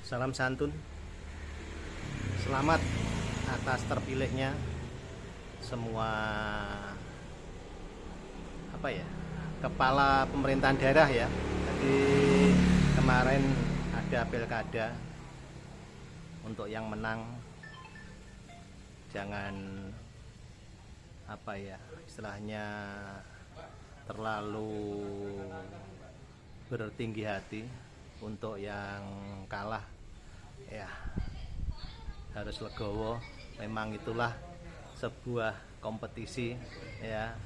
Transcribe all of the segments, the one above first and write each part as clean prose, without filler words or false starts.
Salam santun. Selamat atas terpilihnya semua kepala pemerintahan daerah ya. Jadi kemarin ada pilkada, untuk yang menang jangan istilahnya terlalu bertinggi hati. Untuk yang kalah ya harus legowo, memang itulah sebuah kompetisi ya,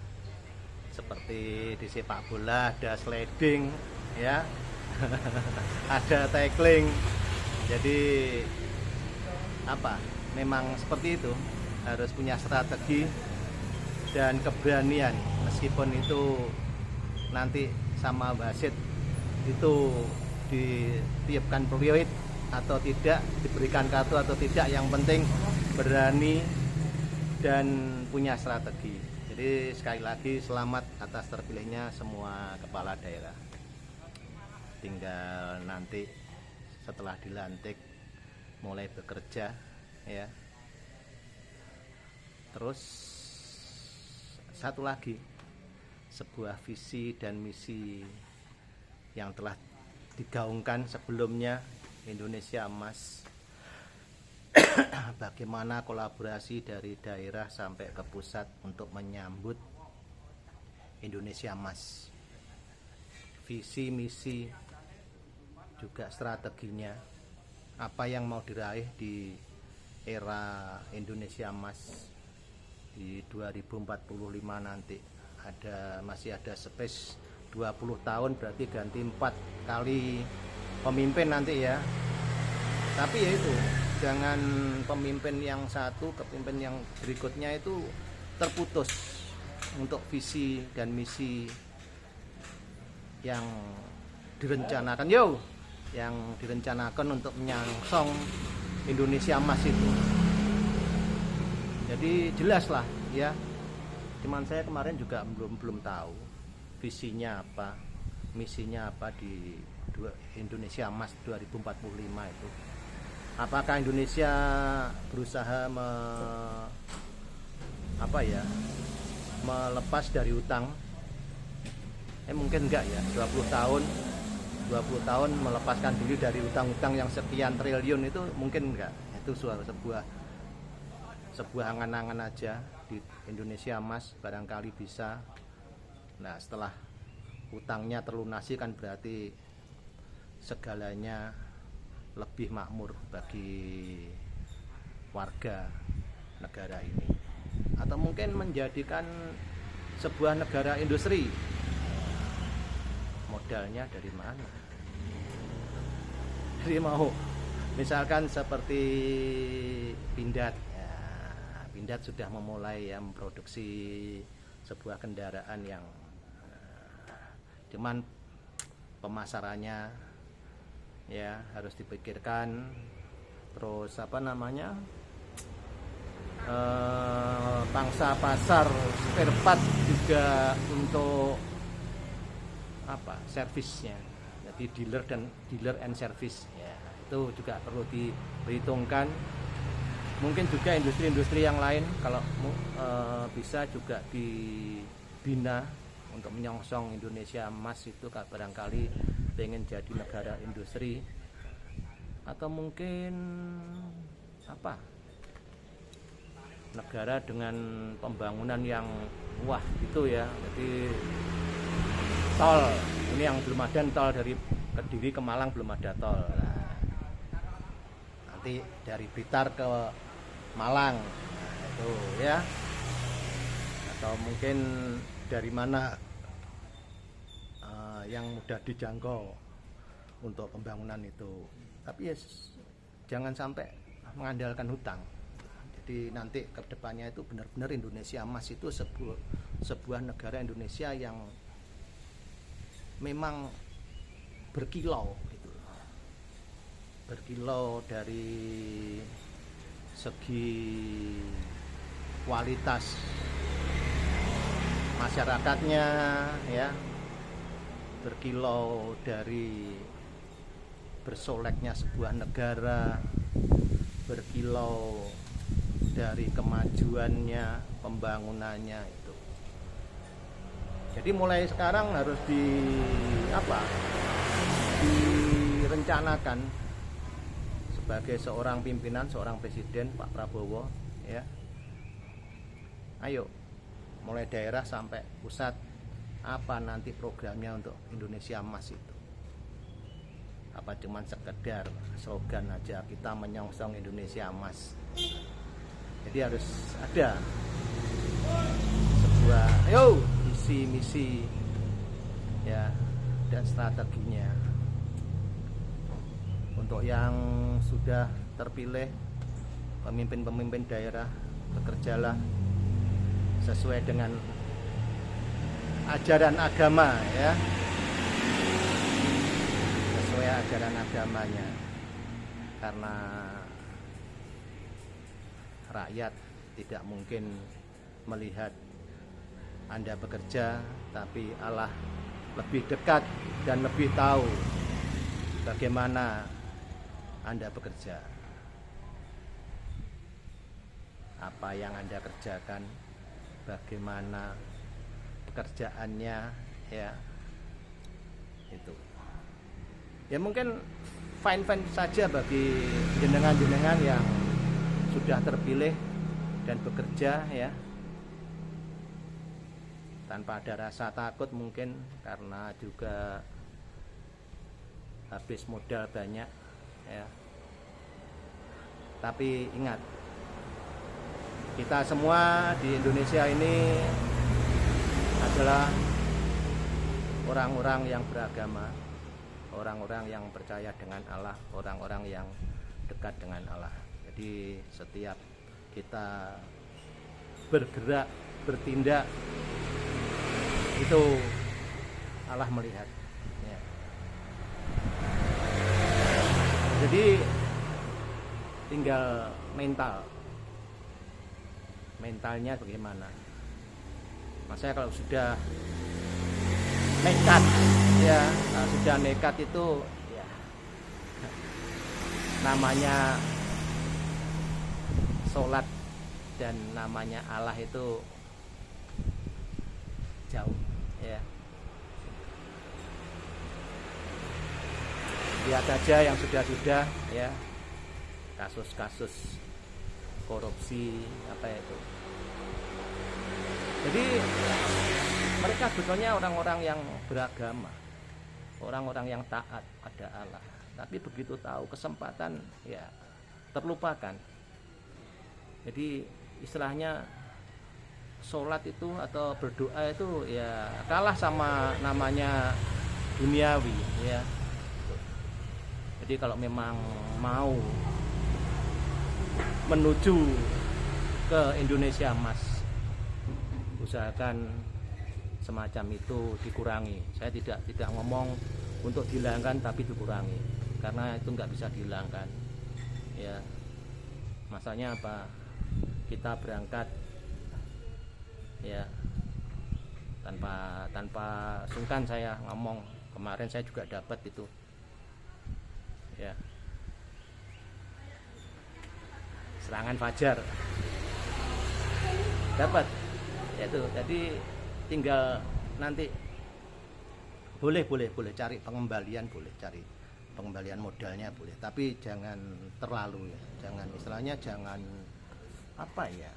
seperti di sepak bola ada sliding ya ada tackling. Jadi memang seperti itu, harus punya strategi dan keberanian. Meskipun itu nanti sama wasit itu ditiupkan peluit atau tidak, diberikan kartu atau tidak, yang penting berani dan punya strategi. Jadi sekali lagi selamat atas terpilihnya semua kepala daerah. Tinggal nanti setelah dilantik mulai bekerja ya. Terus satu lagi, sebuah visi dan misi yang telah digaungkan sebelumnya, Indonesia Emas. Bagaimana kolaborasi dari daerah sampai ke pusat untuk menyambut Indonesia Emas. Visi, misi, juga strateginya. Apa yang mau diraih di era Indonesia Emas di 2045 nanti. Masih ada space 20 tahun, berarti ganti 4 kali pemimpin nanti ya. Tapi ya itu, jangan pemimpin yang satu ke pemimpin yang berikutnya itu terputus untuk visi dan misi yang direncanakan untuk menyongsong Indonesia Emas itu. Jadi jelas lah ya. Cuman saya kemarin juga belum tahu visinya apa, misinya apa di Indonesia Emas 2045 itu. Apakah Indonesia berusaha melepas dari utang? Mungkin enggak ya, 20 tahun melepaskan diri dari utang-utang yang sekian triliun itu mungkin enggak. Itu sebuah angan-angan aja. Di Indonesia Emas barangkali bisa. Nah, setelah utangnya terlunasi kan berarti segalanya lebih makmur bagi warga negara ini. Atau mungkin menjadikan sebuah negara industri. Modalnya dari mana? Jadi mau misalkan seperti Pindad. Ya, Pindad sudah memulai ya memproduksi sebuah kendaraan yang cuman pemasarannya ya harus dipikirkan. Terus pangsa pasar spare part juga untuk servisnya. Jadi dealer and service ya, itu juga perlu diperhitungkan. Mungkin juga industri-industri yang lain kalau bisa juga dibina untuk menyongsong Indonesia Emas itu. Barangkali pengen jadi negara industri, atau mungkin negara dengan pembangunan yang wah gitu ya. Jadi tol, ini yang belum ada, tol dari Kediri ke Malang belum ada tol. Nah, nanti dari Blitar ke Malang, nah, itu ya. Atau mungkin dari mana yang mudah dijangkau untuk pembangunan itu. Tapi ya jangan sampai mengandalkan hutang. Jadi nanti ke depannya itu benar-benar Indonesia Emas itu sebuah negara Indonesia yang memang berkilau gitu. Berkilau dari segi kualitas masyarakatnya ya, berkilau dari bersoleknya sebuah negara, berkilau dari kemajuannya, pembangunannya itu. Jadi mulai sekarang harus direncanakan sebagai seorang pimpinan, seorang presiden Pak Prabowo, ya. Ayo, mulai daerah sampai pusat, apa nanti programnya untuk Indonesia Emas itu? Apa cuman sekedar slogan aja kita menyongsong Indonesia Emas? Jadi harus ada sebuah visi misi, ya, dan strateginya. Untuk yang sudah terpilih pemimpin-pemimpin daerah, bekerjalah sesuai dengan ajaran agama, ya, sesuai ajaran agamanya, karena rakyat tidak mungkin melihat Anda bekerja, tapi Allah lebih dekat dan lebih tahu bagaimana Anda bekerja, apa yang Anda kerjakan, bagaimana pekerjaannya, ya, itu. Ya mungkin fine-fine saja bagi jenengan-jenengan yang sudah terpilih dan bekerja, ya, tanpa ada rasa takut, mungkin karena juga habis modal banyak, ya. Tapi ingat, kita semua di Indonesia ini adalah orang-orang yang beragama, orang-orang yang percaya dengan Allah, orang-orang yang dekat dengan Allah. Jadi setiap kita bergerak, bertindak, itu Allah melihat, ya. Jadi tinggal mentalnya bagaimana. Maksudnya kalau sudah nekat, ya, kalau sudah nekat itu, ya, namanya sholat dan namanya Allah itu jauh, ya. Lihat aja yang sudah-sudah, ya, kasus-kasus korupsi apa itu. Jadi mereka sebetulnya orang-orang yang beragama, orang-orang yang taat pada Allah, tapi begitu tahu kesempatan, ya, terlupakan. Jadi istilahnya sholat itu atau berdoa itu, ya, kalah sama namanya duniawi, ya. Jadi kalau memang mau menuju ke Indonesia Emas, usahakan semacam itu dikurangi. Saya tidak ngomong untuk dihilangkan, tapi dikurangi, karena itu nggak bisa dihilangkan, ya. Masanya apa? Kita berangkat, ya, tanpa sungkan saya ngomong. Kemarin saya juga dapat itu, ya, serangan fajar dapat itu. Jadi tinggal nanti boleh cari pengembalian, boleh cari pengembalian modalnya, boleh, tapi jangan terlalu, ya, jangan istilahnya jangan apa, ya,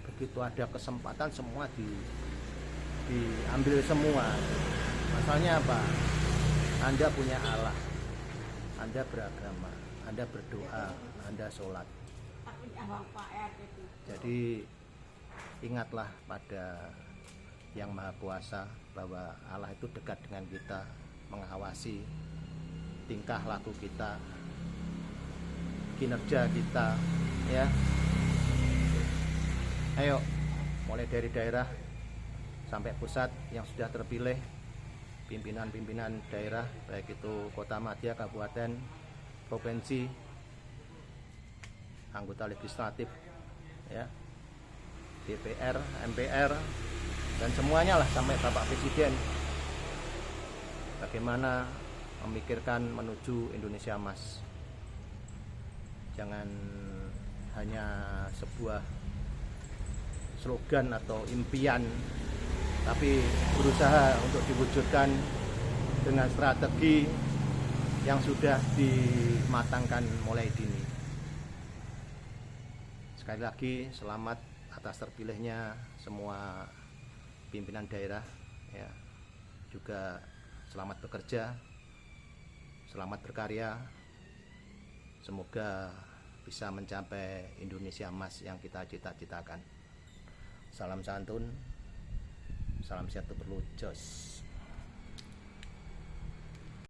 begitu ada kesempatan semua diambil semua. Masalahnya apa? Anda punya Allah, Anda beragama, Anda berdoa, Anda sholat. Jadi ingatlah pada Yang Maha Kuasa bahwa Allah itu dekat dengan kita, mengawasi tingkah laku kita, kinerja kita, ya. Ayo, mulai dari daerah sampai pusat yang sudah terpilih, pimpinan-pimpinan daerah, baik itu kota madya, kabupaten, provinsi, anggota legislatif, ya, DPR, MPR, dan semuanya lah, sampai Bapak Presiden. Bagaimana memikirkan menuju Indonesia Emas. Jangan hanya sebuah slogan atau impian, tapi berusaha untuk diwujudkan dengan strategi yang sudah dimatangkan mulai dini. Sekali lagi selamat atas terpilihnya semua pimpinan daerah, ya. Juga selamat bekerja, selamat berkarya. Semoga bisa mencapai Indonesia Emas yang kita cita-citakan. Salam santun, salam sehat terus, jos.